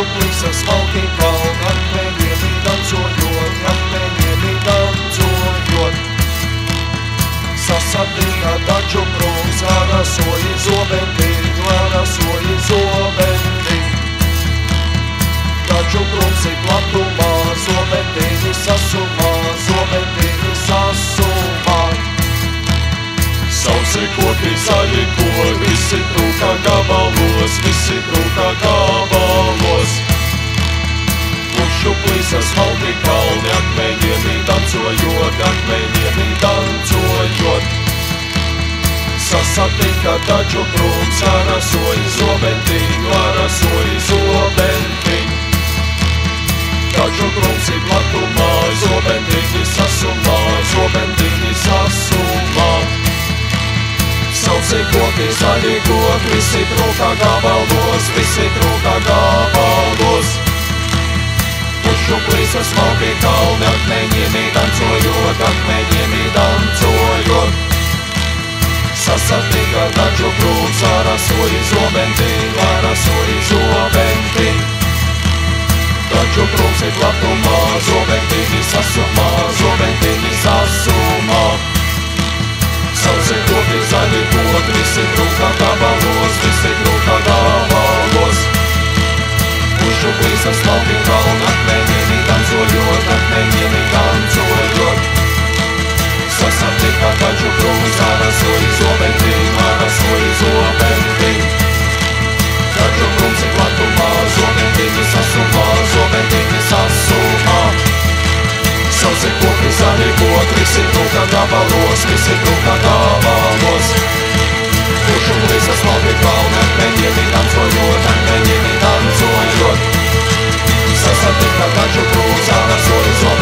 taču plisa smalki kalnakmeņiem dancojot, akmeņiem dancojot. Sasatīja taču krūms, arasoji zobenti. Taču krūms ir platumā, zobentiņi sasumā. Sausi koki, zaļi koki, visi trūkā gabalos. Pušu plīsas smalki kalni, akmeņiem dancojot. Sasatika taču krūms, arasoji zobentiņu. Taču krūms ir platumā, zobentiņi sasumā. Sausi koki, zaļi koki, visi trūkā gabalos. Pušu plīsas smalki kalni, akmeņiem dancojot. Sasatika taču krūms, arasoji zobentiņu. Taču krūms ir platumā, zobentiņi sasumā. Sausi koki, zaļi koki, visi trūkā gabalos. Pušu plīsas smalki kalni, akmeņiem dancojot. Sasatika taču krūms, arasoji zobentiņu. Taču krūms ir platumā, zobentiņi sasumā. Sausi koki, zaļi koki, visi trūkā gabalos. Pušu plīsas smalki kalni, akmeņiem dancojot. Sasatika taču krūms, arasoji zobentiņu.